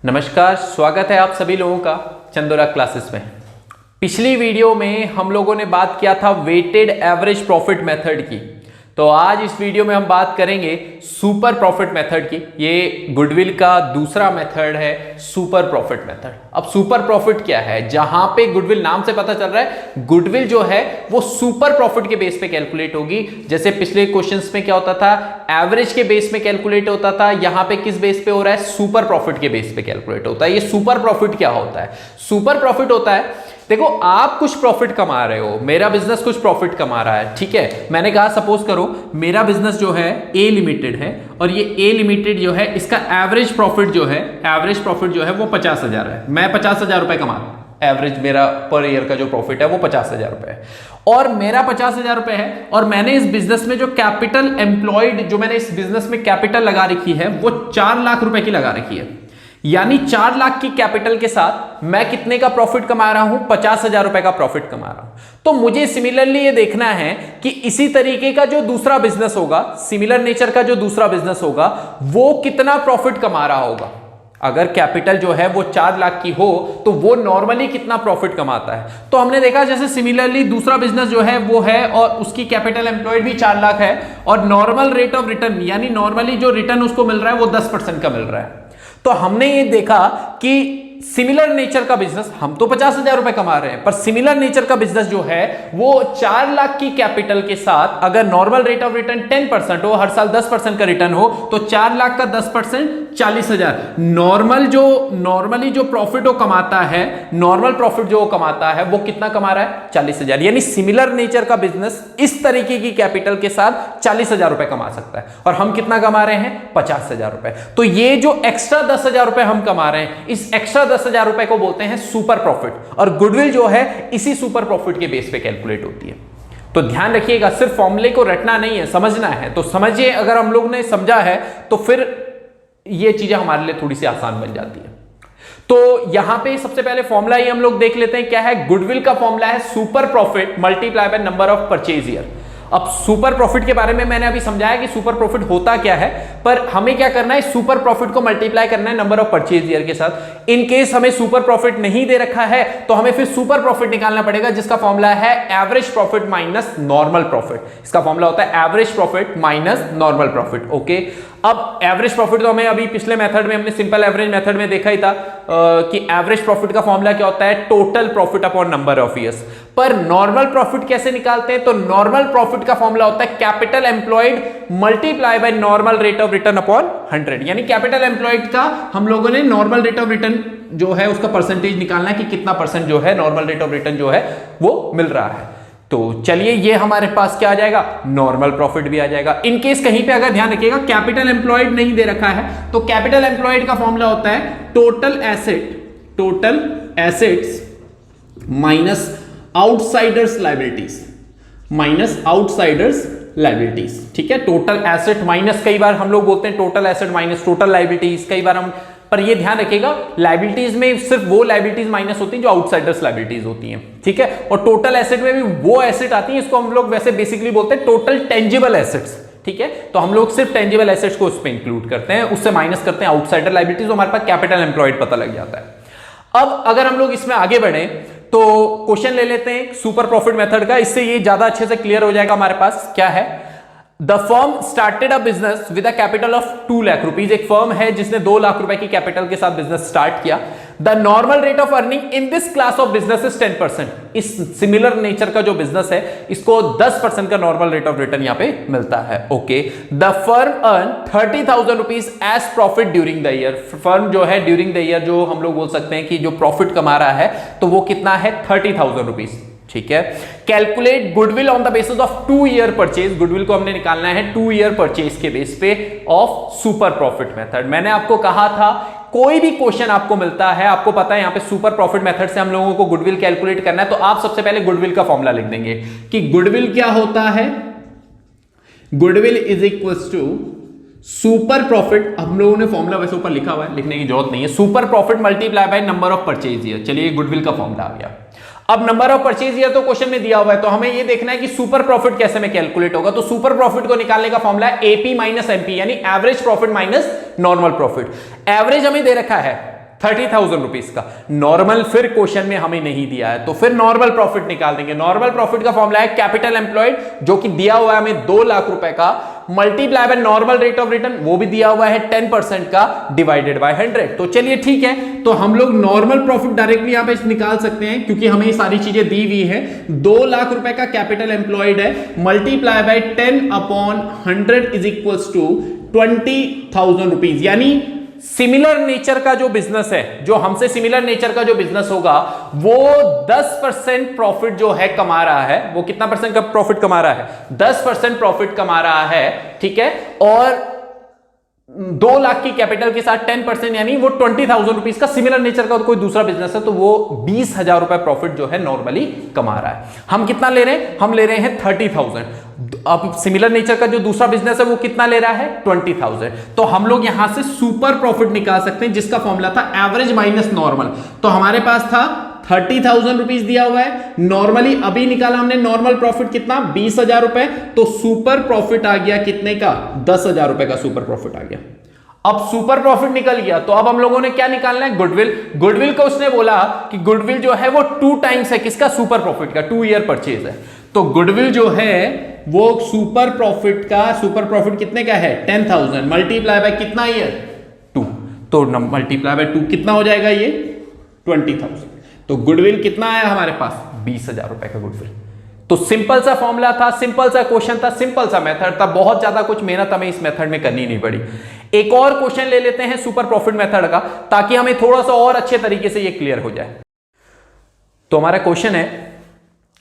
नमस्कार, स्वागत है आप सभी लोगों का चंदोरा क्लासेस में। पिछली वीडियो में हम लोगों ने बात किया था वेटेड एवरेज प्रॉफिट मेथड की। तो आज इस वीडियो में हम बात करेंगे सुपर प्रॉफिट मेथड की। ये गुडविल का दूसरा मेथड है, सुपर प्रॉफिट मेथड। अब सुपर प्रॉफिट क्या है? जहां पे गुडविल, नाम से पता चल रहा है गुडविल जो है वो सुपर प्रॉफिट के बेस पे कैलकुलेट होगी। जैसे पिछले क्वेश्चंस में क्या होता था, एवरेज के बेस में कैलकुलेट होता था, यहां पे किस बेस पे हो रहा है? सुपर प्रॉफिट के बेस पे कैलकुलेट होता है। ये सुपर प्रॉफिट क्या होता है? सुपर प्रॉफिट होता है, देखो आप कुछ प्रॉफिट कमा रहे हो, मेरा बिजनेस कुछ प्रॉफिट कमा रहा है, ठीक है। मैंने कहा सपोज करो मेरा बिजनेस जो है ए लिमिटेड है और ये ए लिमिटेड जो है इसका एवरेज प्रॉफिट जो है वो 50,000 है। मैं 50,000 रुपए कमा रहा हूं, एवरेज मेरा पर ईयर का जो प्रॉफिट है वो 50,000 रुपए है और मेरा 50,000 रुपए है। और मैंने इस बिजनेस में जो कैपिटल एम्प्लॉयड, जो मैंने इस बिजनेस में कैपिटल लगा रखी है वो 4 लाख रुपए की लगा रखी है। यानी 4 लाख की कैपिटल के साथ मैं कितने का प्रॉफिट कमा रहा हूं? 50,000 रुपए का प्रॉफिट कमा रहा हूं। तो मुझे सिमिलरली ये देखना है कि इसी तरीके का जो दूसरा बिजनेस होगा, सिमिलर नेचर का जो दूसरा बिजनेस होगा, वो कितना प्रॉफिट कमा रहा होगा। अगर कैपिटल जो है वो 4 लाख की हो तो वो नॉर्मली कितना प्रॉफिट कमाता है। तो हमने देखा जैसे सिमिलरली दूसरा बिजनेस जो है वो है और उसकी कैपिटल एम्प्लॉयड भी 4 लाख है और नॉर्मल रेट ऑफ रिटर्न, यानी नॉर्मली जो रिटर्न उसको मिल रहा है वो 10% का मिल रहा है। तो हमने ये देखा कि सिमिलर नेचर का बिजनेस, हम तो 50,000 रुपए कमा रहे हैं, पर सिमिलर नेचर का बिजनेस जो है वो 4 लाख की कैपिटल के साथ अगर नॉर्मल रेट ऑफ रिटर्न 10% हो, हर साल 10% का रिटर्न हो, तो 4 लाख का 10% 40,000। नॉर्मली जो प्रॉफिट वो कमाता है, नॉर्मल प्रॉफिट जो वो कमाता है वो कितना कमा रहा है? 40,000। यानी सिमिलर नेचर का बिजनेस इस तरीके की कैपिटल के साथ 40,000 रुपए कमा सकता है और हम कितना कमा रहे हैं? 50,000 रुपए। तो ये जो एक्स्ट्रा 10,000 रुपए हम कमा रहे हैं, इस एक्स्ट्रा 10,000 रुपए को बोलते हैं सुपर प्रॉफिट और गुडविल जो है इसी सुपर प्रॉफिट के बेस पे कैलकुलेट होती है। तो ध्यान रखिएगा, सिर्फ फॉर्मूले को रटना नहीं है, समझना है। तो समझिए, अगर हम लोग ने समझा है तो फिर ये चीजें हमारे लिए थोड़ी सी आसान बन जाती है। तो यहां पे सबसे पहले फॉर्मूला ही हम लोग देख लेते हैं क्या है। गुडविल का फॉर्मूला है super profit multiply by number of purchase year. अब सुपर प्रॉफिट के बारे में मैंने अभी समझाया कि सुपर प्रॉफिट होता क्या है, पर हमें क्या करना है, सुपर प्रॉफिट को मल्टीप्लाई करना है नंबर ऑफ परचेज ईयर के साथ। इन केस हमें सुपर प्रॉफिट नहीं दे रखा है तो हमें फिर सुपर प्रॉफिट निकालना पड़ेगा, जिसका फॉर्मूला है average profit minus normal profit. इसका फॉर्मूला होता है average profit minus normal profit. Okay, अब एवरेज प्रॉफिट तो हमें अभी पिछले मेथड में, हमने सिंपल एवरेज मेथड में देखा ही था कि एवरेज प्रॉफिट का फॉर्मूला क्या होता है? Total profit upon number of years. पर नॉर्मल प्रॉफिट कैसे निकालते हैं? तो नॉर्मल प्रॉफिट का फॉर्मूला होता है capital employed multiply by normal rate of return upon 100। यानी कैपिटल एम्प्लॉयड का हम लोगों ने नॉर्मल रेट ऑफ रिटर्न जो है उसका परसेंटेज निकालना है कि कितना परसेंट जो है नॉर्मल रेट ऑफ रिटर्न जो है वो मिल रहा है। तो चलिए, ये हमारे पास क्या आ जाएगा? नॉर्मल प्रॉफिट भी आ जाएगा। इन केस कहीं पे अगर ध्यान रखिएगा कैपिटल एम्प्लॉयड नहीं दे रखा है तो कैपिटल एम्प्लॉयड का फॉर्मूला होता है total assets minus outsiders liabilities, ठीक है। टोटल एसेट माइनस, कई बार हम लोग बोलते हैं total asset minus total liabilities, कई बार हम, पर ये ध्यान रखिएगा लायबिलिटीज में सिर्फ वो लायबिलिटीज माइनस होती हैं जो आउटसाइडर्स लायबिलिटीज होती हैं, ठीक है। और टोटल एसेट में भी वो एसेट आती है, इसको हम लोग वैसे बेसिकली बोलते हैं टोटल टेंजिबल एसेट्स, ठीक है। तो हम लोग सिर्फ टेंजिबल एसेट्स को उसमें इंक्लूड करते हैं, उससे माइनस करते हैं आउटसाइडर लायबिलिटीज, तो हमारे पास कैपिटल एम्प्लॉयड पता लग जाता है। अब अगर हम लोग इसमें आगे बढ़े तो क्वेश्चन ले लेते हैं सुपर प्रॉफिट मेथड का, इससे ये ज्यादा अच्छे से क्लियर हो जाएगा हमारे पास। क्या है? The firm started a business with a capital of 2 lakh rupees. एक फर्म है जिसने 2 लाख रुपए की कैपिटल के साथ बिजनेस स्टार्ट किया। The normal rate of earning in this class of business is 10%। इस सिमिलर नेचर का जो बिजनेस है इसको 10% का नॉर्मल रेट ऑफ रिटर्न यहां पे मिलता है। Okay, the firm earn 30,000 rupees as profit during the year. Firm जो है ड्यूरिंग द ईयर जो हम लोग बोल सकते हैं कि जो प्रॉफिट कमा रहा है तो वो कितना है? 30,000 रुपीज, ठीक है। Calculate goodwill on the basis of 2 year purchase. Goodwill को हमने निकालना है 2 ईयर परचेज के बेस पे ऑफ सुपर प्रॉफिट मेथड। मैंने आपको कहा था कोई भी क्वेश्चन आपको मिलता है, आपको पता है यहां पे सुपर प्रॉफिट मेथड से हम लोगों को गुडविल कैलकुलेट करना है, तो आप सबसे पहले गुडविल का फॉर्मूला लिख देंगे कि गुडविल क्या होता है। Goodwill is equals to super profit, हम लोगों ने फॉर्मूला वैसे ऊपर लिखा हुआ है, लिखने की जरूरत नहीं है। Super profit multiply by number of purchase year. चलिए, गुडविल का फॉर्मूला आ गया। अब नंबर ऑफ परचेज ईयर तो क्वेश्चन में दिया हुआ है, तो हमें ये देखना है कि सुपर प्रॉफिट कैसे में कैलकुलेट होगा। तो सुपर प्रॉफिट को निकालने का फॉर्मूला है एपी माइनस एमपी, यानी average profit minus normal profit. Average हमें दे रखा है 30,000 रुपीज का। नॉर्मल फिर क्वेश्चन में हमें नहीं दिया है, तो फिर नॉर्मल प्रॉफिट निकाल देंगे। नॉर्मल प्रॉफिट का फॉर्मूला है कैपिटल एम्प्लॉयड, जो कि दिया हुआ है हमें 2 लाख रुपए का, multiply by normal rate of return, वो भी दिया हुआ है 10% का, डिवाइडेड बाय 100। तो चलिए ठीक है, तो हम लोग नॉर्मल प्रॉफिट डायरेक्टली यहां पे निकाल सकते हैं, क्योंकि हमें ये सारी चीजें दी हुई है। 2 लाख रुपए का कैपिटल एम्प्लॉयड है, multiply by 10/100 is equals to 20,000 rupees. यानी सिमिलर नेचर का जो बिजनेस है, जो हमसे सिमिलर नेचर का जो बिजनेस होगा, वो 10% प्रॉफिट जो है कमा रहा है। वो कितना परसेंट का प्रॉफिट कमा रहा है? 10% प्रॉफिट कमा रहा है, ठीक है। और 2 लाख की कैपिटल के साथ 10%, यानी वो 20,000 रुपीज का सिमिलर नेचर का कोई दूसरा बिजनेस है, तो वो 20,000 रुपए प्रॉफिट जो है नॉर्मली कमा रहा है। हम कितना ले रहे हैं? हम ले रहे हैं 30,000। अब सिमिलर नेचर का जो दूसरा बिजनेस है वो कितना ले रहा है? 20,000। तो हम लोग यहां से सुपर प्रॉफिट निकाल सकते हैं, जिसका फॉर्मूला था एवरेज माइनस नॉर्मल। तो हमारे पास था 30,000 रुपीज दिया हुआ है, नॉर्मली अभी निकाला हमने नॉर्मल प्रॉफिट कितना? 20,000 रुपए। तो सुपर प्रॉफिट आ गया कितने का? 10,000 रुपए का सुपर प्रॉफिट आ गया। अब सुपर प्रॉफिट निकल गया, तो अब हम लोगों ने क्या निकालना है? गुडविल। गुडविल को उसने बोला कि गुडविल जो है वो 2 टाइम्स है किसका? सुपर प्रॉफिट का, 2 ईयर परचेज है। तो गुडविल जो है वो सुपर प्रॉफिट का, सुपर प्रॉफिट कितने का है? 10,000 मल्टीप्लाई बाय कितना ईयर? 2। तो मल्टीप्लाई बाय 2 कितना हो जाएगा? ये 20,000। तो गुडविल कितना आया हमारे पास? 20,000 रुपए का गुडविल। तो सिंपल सा फॉर्मूला था, सिंपल सा क्वेश्चन था, सिंपल सा मेथड था, बहुत ज्यादा कुछ मेहनत हमें इस मेथड में करनी नहीं पड़ी। एक और क्वेश्चन ले लेते हैं सुपर प्रॉफिट मेथड का, ताकि हमें थोड़ा सा और अच्छे तरीके से ये क्लियर हो जाए। तो हमारा क्वेश्चन है,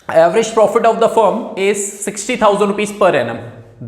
average profit of the firm is 60,000 rupees per annum.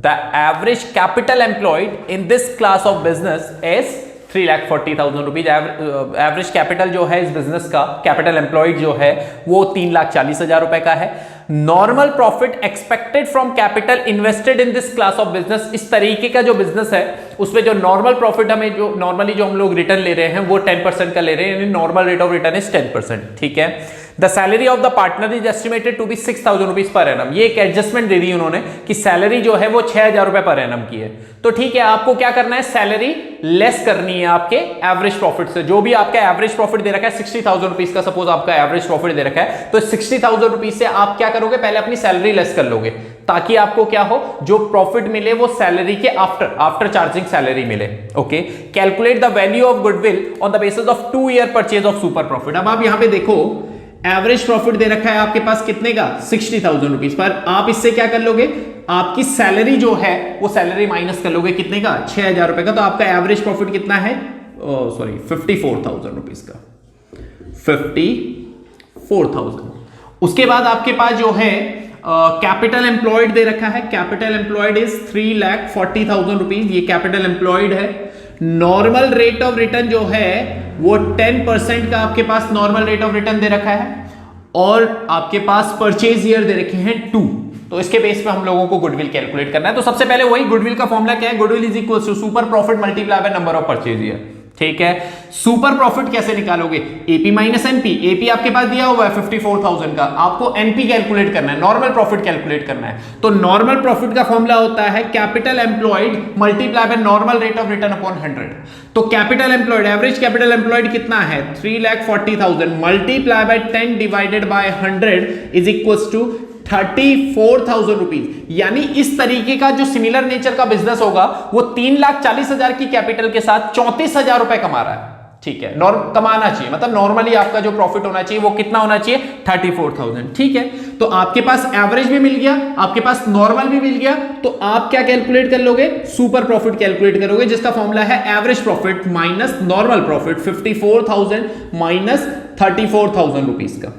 The average capital employed in this class of business is 3,40,000 rupees. Average capital जो है इस बिजनेस का, कैपिटल एम्प्लॉयड जो है वो 3,40,000 रुपए का है। Normal profit expected from capital invested in this class of business, इस तरीके का जो बिजनेस है उसमें जो नॉर्मल प्रॉफिट हमें जो नॉर्मली जो हम लोग रिटर्न ले रहे हैं वो 10% का ले रहे हैं, यानी normal rate of return is 10%, ठीक है। The salary of the partner is estimated to be 6,000 rupees per annum. ये एक एडजस्टमेंट दे दी उन्होंने कि सैलरी जो है वो 6,000 रुपए पर एनम की है। तो ठीक है, आपको क्या करना है? सैलरी लेस करनी है आपके एवरेज प्रॉफिट से। जो भी आपका एवरेज प्रॉफिट दे रखा है 60,000 रुपीज का, सपोज आपका एवरेज प्रॉफिट दे रखा है, तो 60,000 रुपीज से आप क्या करोगे? पहले अपनी सैलरी लेस कर लोगे, ताकि आपको क्या हो, जो प्रॉफिट मिले वो सैलरी के आफ्टर चार्जिंग सैलरी मिले। Okay, calculate the value of goodwill on the basis of 2 year purchase of super profit. अब आप यहां पे देखो, एवरेज प्रॉफिट दे रखा है आपके पास कितने का? 60,000 रुपीज पर। आप इससे क्या कर लोगे? आपकी सैलरी जो है वो सैलरी माइनस कर लोगे कितने का? 6,000 रुपए का। तो आपका एवरेज प्रॉफिट कितना है? 54,000 रुपीज का, 54,000। उसके बाद आपके पास जो है कैपिटल एम्प्लॉयड दे रखा है, कैपिटल एम्प्लॉयड इज 3,40,000 रुपीज, ये कैपिटल एम्प्लॉयड है। नॉर्मल रेट ऑफ रिटर्न जो है वो 10% का आपके पास नॉर्मल रेट ऑफ रिटर्न दे रखा है, और आपके पास परचेज ईयर दे रखे हैं 2। तो इसके बेस पे हम लोगों को गुडविल कैलकुलेट करना है। तो सबसे पहले वही गुडविल का फॉर्मूला क्या है? Goodwill is equal to super profit multiply by number of purchase year, ठीक है। सुपर प्रॉफिट कैसे निकालोगे? AP minus NP. एपी आपके पास दिया हुआ है 54,000 का, आपको एनपी कैलकुलेट करना है, नॉर्मल प्रॉफिट कैलकुलेट करना है। तो नॉर्मल प्रॉफिट का फॉर्मूला होता है capital employed multiply by normal rate of return upon 100। तो capital employed, average capital employed कितना है? 3,40,000 multiply by 10 divided by 100 is equals to 34,000 rupees. यानी इस तरीके का जो सिमिलर नेचर का बिजनेस होगा वो 3,40,000 की कैपिटल के साथ 34,000 रुपए कमा रहा है, ठीक है। कमाना चाहिए, मतलब नॉर्मली आपका जो प्रॉफिट होना चाहिए वो कितना होना चाहिए? 34,000, ठीक है। तो आपके पास एवरेज भी मिल गया, आपके पास नॉर्मल भी मिल गया, तो आप क्या कैलकुलेट कर लोगे? सुपर प्रॉफिट कैलकुलेट करोगे, जिसका फॉर्मूला है average profit minus normal profit, 54,000 minus 34,000 rupees का।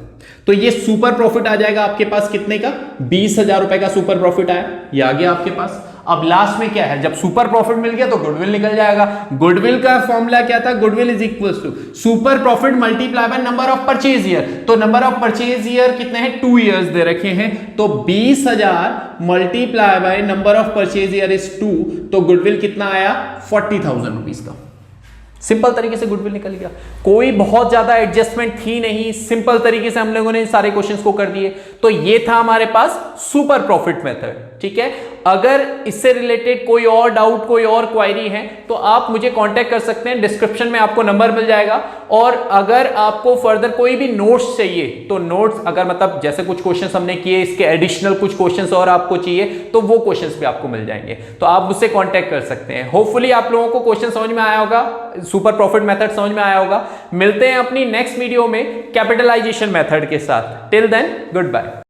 तो ये सुपर प्रॉफिट आ जाएगा आपके पास कितने का? 20,000 रुपए का सुपर प्रॉफिट आया, ये आ गया आपके पास। अब लास्ट में क्या है? जब सुपर प्रॉफिट मिल गया तो गुडविल निकल जाएगा। गुडविल का फॉर्मूला क्या था? Goodwill is equal to super profit multiply by number of purchase year. तो नंबर ऑफ परचेज ईयर कितने हैं? 2 इयर्स दे रखे हैं। तो 20,000 multiply by number of purchase year is 2, तो गुडविल कितना आया? 40,000 रुपीज का। सिंपल तरीके से गुडविल निकल गया, कोई बहुत ज्यादा एडजस्टमेंट थी नहीं, सिंपल तरीके से हम लोगों ने सारे क्वेश्चंस को कर दिए। तो ये था हमारे पास सुपर प्रॉफिट मेथड। ठीक है। अगर इससे रिलेटेड कोई और डाउट, कोई और क्वायरी है तो आप मुझे कांटेक्ट कर सकते हैं, डिस्क्रिप्शन में आपको नंबर मिल जाएगा। और अगर आपको फर्दर कोई भी नोट्स चाहिए तो नोट्स, अगर मतलब जैसे कुछ क्वेश्चंस हमने किए, इसके एडिशनल कुछ क्वेश्चंस और आपको चाहिए तो वो क्वेश्चंस भी आपको मिल जाएंगे, तो आप मुझसे कांटेक्ट कर सकते हैं। होपफुली आप लोगों को क्वेश्चन समझ में आया होगा, सुपर प्रॉफिट मेथड समझ में आया होगा। मिलते हैं अपनी नेक्स्ट वीडियो में कैपिटलाइजेशन मेथड के साथ। Till then good bye.